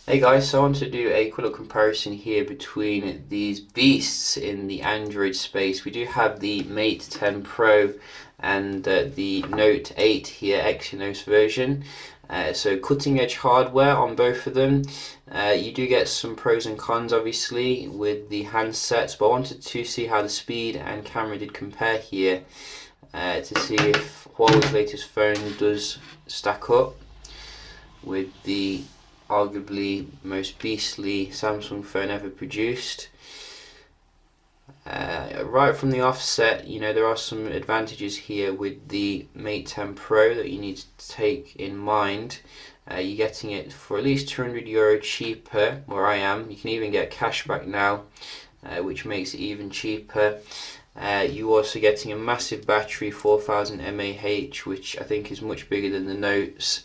Hey guys, so I want to do a quick little comparison here between these beasts in the Android space. We do have the Mate 10 Pro and the Note 8 here, Exynos version. So cutting edge hardware on both of them. You do get some pros and cons obviously with the handsets, but I wanted to see how the speed and camera did compare here to see if Huawei's latest phone does stack up with the arguably most beastly Samsung phone ever produced. Right from the offset, there are some advantages here with the Mate 10 Pro that you need to take in mind. You're getting it for at least €200 cheaper where I am. You can even get cashback now, which makes it even cheaper. You're also getting a massive battery, 4000 mAh, which I think is much bigger than the Note's.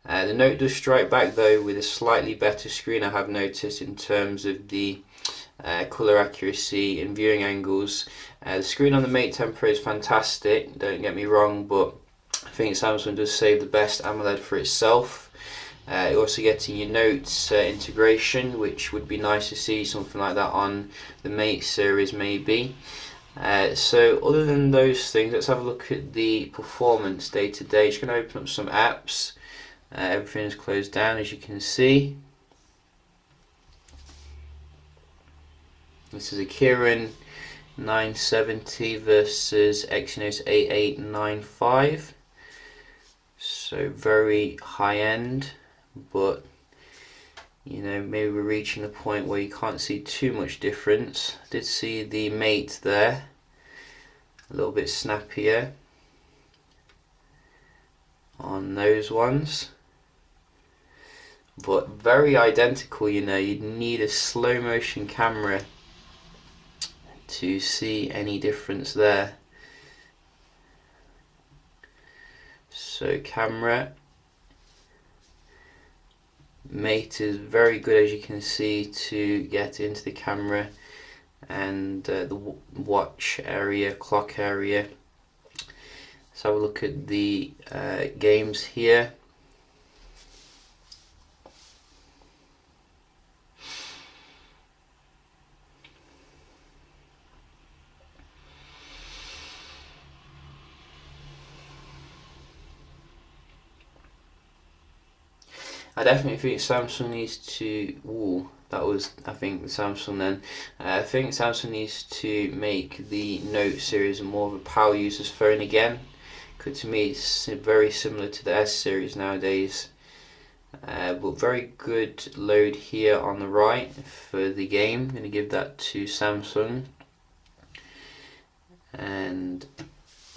The Note does strike back though with a slightly better screen, I have noticed, in terms of the colour accuracy and viewing angles. The screen on the Mate 10 Pro is fantastic, don't get me wrong, but I think Samsung does save the best AMOLED for itself. You're also getting your Note integration, which would be nice to see something like that on the Mate series maybe. So other than those things, let's have a look at the performance day to day. Just going to open up some apps. Everything is closed down, as you can see. This is a Kirin 970 versus Exynos 8895. So very high end, but maybe we're reaching a point where you can't see too much difference. I did see the Mate there, a little bit snappier on those ones, but very identical. You'd need a slow motion camera to see any difference there. So camera, Mate is very good, as you can see, to get into the camera and the watch area, clock area. Let's have a look at the games here. I definitely think Samsung needs to. That was, I think, Samsung then. I think Samsung needs to make the Note series more of a power user's phone again. Because to me, it's very similar to the S series nowadays. But very good load here on the right for the game. I'm going to give that to Samsung. And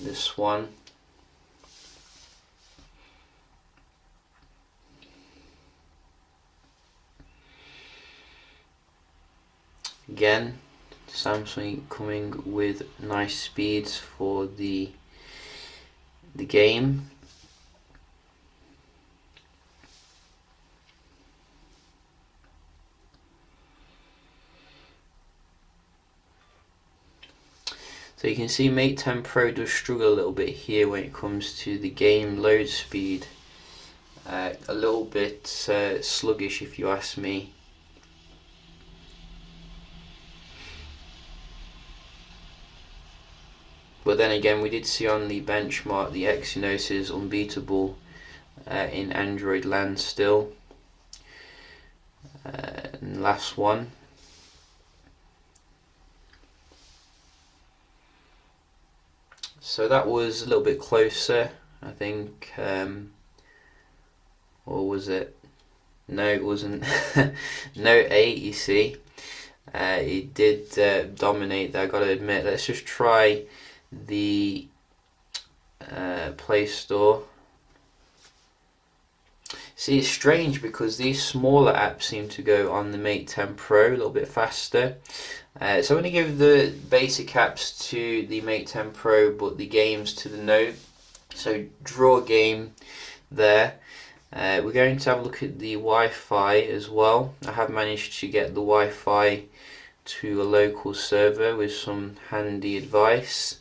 this one. Again, Samsung coming with nice speeds for the game. So you can see Mate 10 Pro does struggle a little bit here when it comes to the game load speed. A little bit sluggish if you ask me. But then again, we did see on the benchmark the Exynos is unbeatable in Android land still. And last one. So that was a little bit closer, I think. Or was it? No, it wasn't. Note 8, you see. It did dominate there, I gotta admit. Let's just try the Play Store. See, it's strange because these smaller apps seem to go on the Mate 10 Pro a little bit faster. So I'm going to give the basic apps to the Mate 10 Pro, but the games to the Note. So draw game there. We're going to have a look at the Wi-Fi as well. I have managed to get the Wi-Fi to a local server with some handy advice.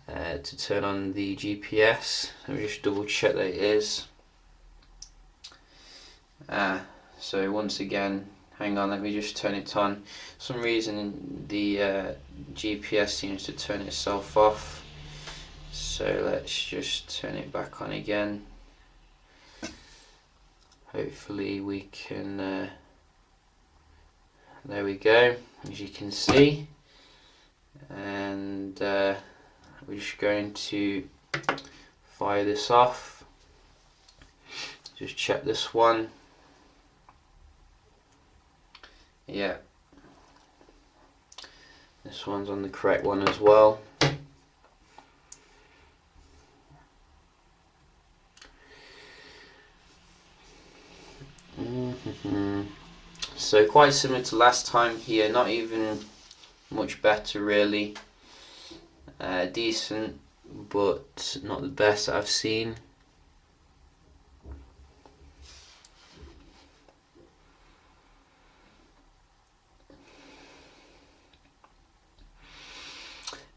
To turn on the GPS. Let me just double check that it is. So once again, hang on, let me just turn it on. For some reason the GPS seems to turn itself off, so let's just turn it back on again. Hopefully we can, there we go, as you can see. And we're just going to fire this off. Just check this one. Yeah, this one's on the correct one as well. So quite similar to last time here, not even much better really. Decent, but not the best that I've seen.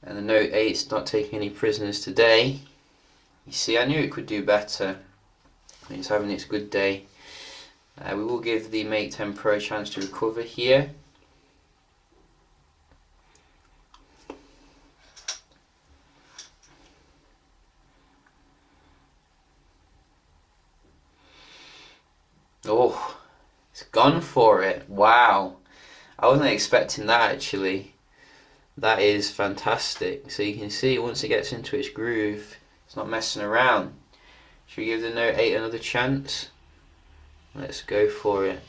And the Note 8's not taking any prisoners today. You see, I knew it could do better. It's having its good day. We will give the Mate 10 Pro a chance to recover here. Oh, it's gone for it. Wow. I wasn't expecting that actually. That is fantastic. So you can see once it gets into its groove, it's not messing around. Should we give the Note 8 another chance? Let's go for it.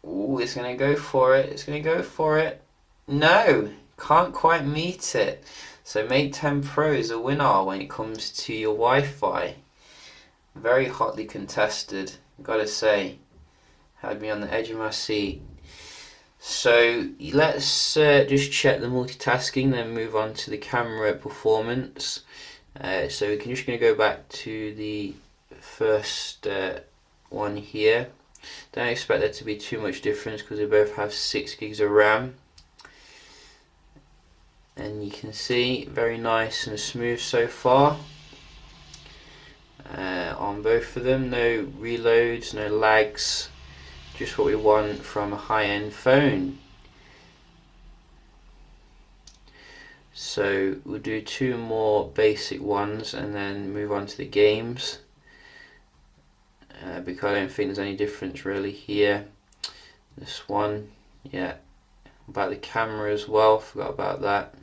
Ooh, it's going to go for it. It's going to go for it. No, can't quite meet it. So Mate 10 Pro is a winner when it comes to your Wi-Fi. Very hotly contested, gotta say. Had me on the edge of my seat. So let's just check the multitasking, then move on to the camera performance. So we can just going to go back to the first one here. Don't expect there to be too much difference because they both have 6 gigs of RAM. And you can see very nice and smooth so far on both of them. No reloads, no lags. Just what we want from a high-end phone. So we'll do 2 more basic ones and then move on to the games, because I don't think there's any difference really here. This one, yeah, about the camera as well, forgot about that.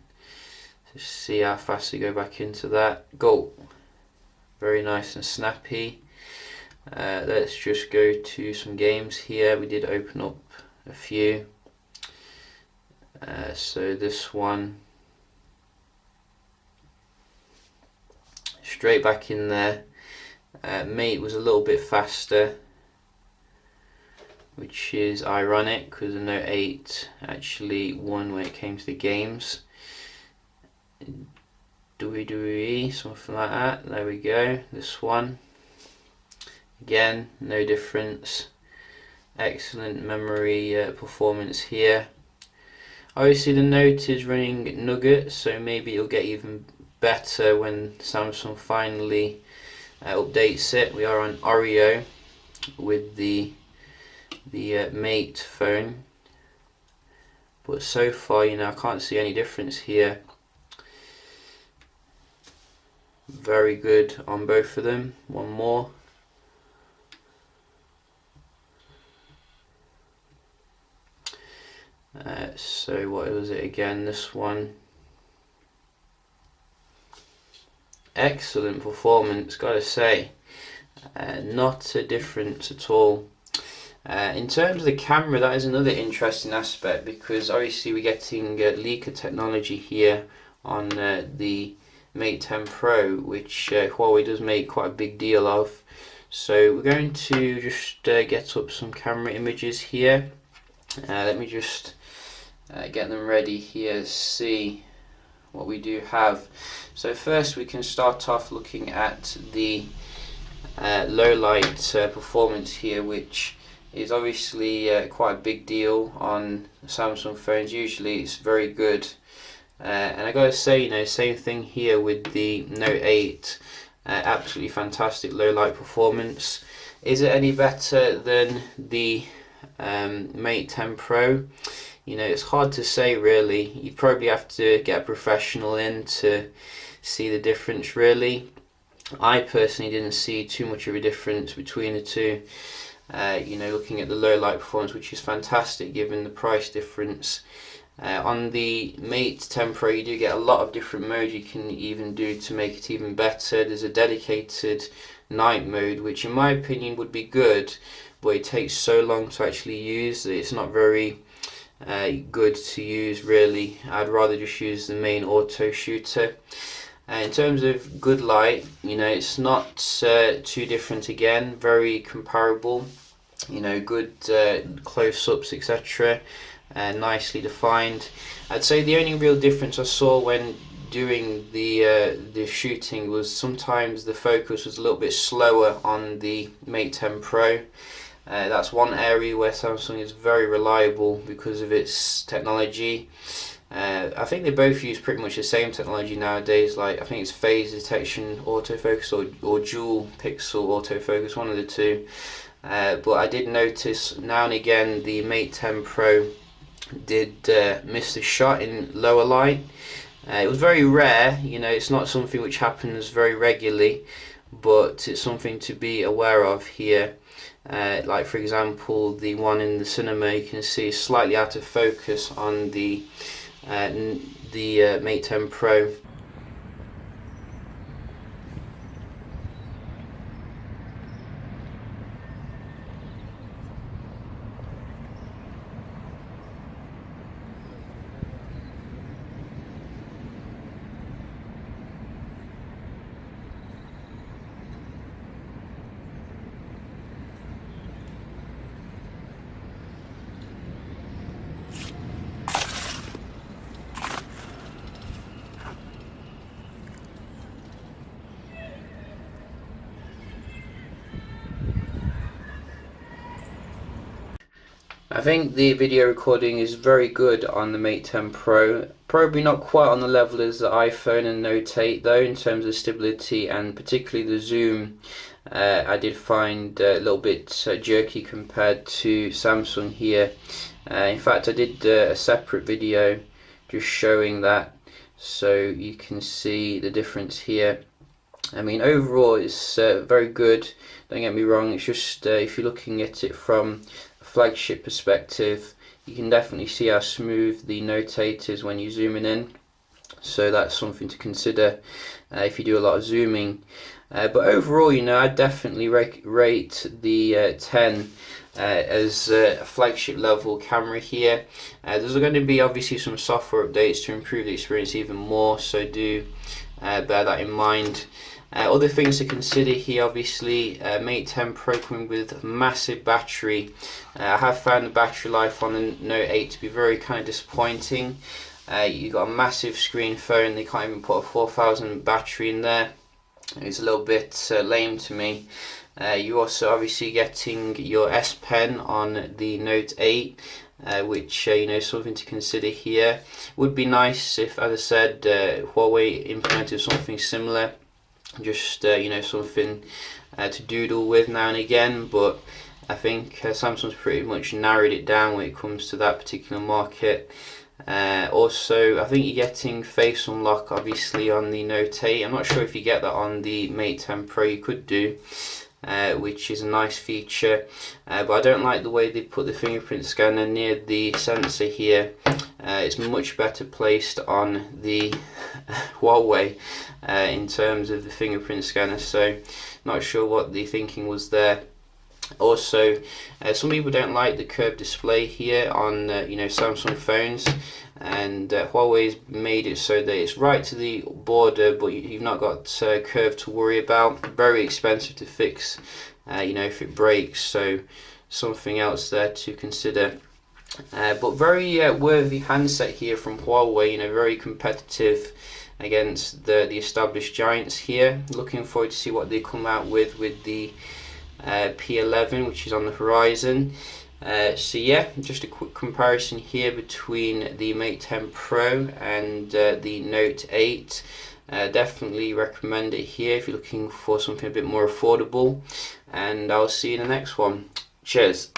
Just see how fast we go back into that. Go! Very nice and snappy. Let's just go to some games here. We did open up a few. So this one, straight back in there. Mate was a little bit faster, which is ironic because the Note 8 actually won when it came to the games. WWE, something like that. There we go. This one. Again, no difference. Excellent memory performance here. Obviously the Note is running Nougat, so maybe it'll get even better when Samsung finally updates it. We are on Oreo with the Mate phone, but so far, you know, I can't see any difference here. Very good on both of them. One more. So what was it again? This one. Excellent performance, gotta say. Not a difference at all. In terms of the camera, that is another interesting aspect because obviously we're getting leaker technology here on the Mate 10 Pro, which Huawei does make quite a big deal of. So we're going to just get up some camera images here. Let me just get them ready here to see what we do have. So first we can start off looking at the low light performance here, which is obviously quite a big deal on Samsung phones. Usually it's very good, and I gotta say, you know, same thing here with the Note 8. Absolutely fantastic low light performance. Is it any better than the Mate 10 Pro? You know, it's hard to say really. You probably have to get a professional in to see the difference really. I personally didn't see too much of a difference between the two. You know, looking at the low light performance, which is fantastic given the price difference. On the Mate 10 Pro you do get a lot of different modes you can even do to make it even better. There's a dedicated night mode, which in my opinion would be good, but it takes so long to actually use that it's not very good to use really. I'd rather just use the main auto shooter. In terms of good light, you know, it's not too different again, very comparable, you know, good close-ups, etc. Nicely defined. I'd say the only real difference I saw when doing the shooting was sometimes the focus was a little bit slower on the Mate 10 Pro. That's one area where Samsung is very reliable because of its technology. I think they both use pretty much the same technology nowadays. Like I think it's phase detection autofocus or dual pixel autofocus, one of the two. But I did notice now and again the Mate 10 Pro did miss the shot in lower light. It was very rare, you know, it's not something which happens very regularly, but it's something to be aware of here. Like for example, the one in the cinema you can see is slightly out of focus on the Mate 10 Pro. I think the video recording is very good on the Mate 10 Pro. Probably not quite on the level as the iPhone and Note 8 though, in terms of stability and particularly the zoom. I did find a little bit jerky compared to Samsung here. In fact, I did a separate video just showing that, so you can see the difference here. I mean, overall it's very good, don't get me wrong. It's just if you're looking at it from a flagship perspective, you can definitely see how smooth the Note 8 is when you're zooming in, so that's something to consider if you do a lot of zooming. But overall, you know, I definitely rate the 10 as a flagship level camera here. There's going to be obviously some software updates to improve the experience even more, so do bear that in mind. Other things to consider here, obviously, Mate 10 Pro coming with massive battery. I have found the battery life on the Note 8 to be very kind of disappointing. You've got a massive screen phone, they can't even put a 4000 battery in there. It's a little bit lame to me. You're also obviously getting your S Pen on the Note 8, which you know, something to consider here. Would be nice if, as I said, Huawei implemented something similar. Just you know, something to doodle with now and again, but I think Samsung's pretty much narrowed it down when it comes to that particular market. Also, I think you're getting face unlock obviously on the Note 8. I'm not sure if you get that on the Mate 10 Pro. You could do, which is a nice feature, but I don't like the way they put the fingerprint scanner near the sensor here. It's much better placed on the Huawei in terms of the fingerprint scanner, so not sure what the thinking was there. Also, some people don't like the curved display here on you know, Samsung phones, and Huawei's made it so that it's right to the border, but you've not got curve to worry about. Very expensive to fix, you know, if it breaks, so something else there to consider. But very worthy handset here from Huawei, you know, very competitive against the established giants here. Looking forward to see what they come out with the P11, which is on the horizon. So yeah, just a quick comparison here between the Mate 10 Pro and the Note 8. Definitely recommend it here if you're looking for something a bit more affordable, and I'll see you in the next one. Cheers.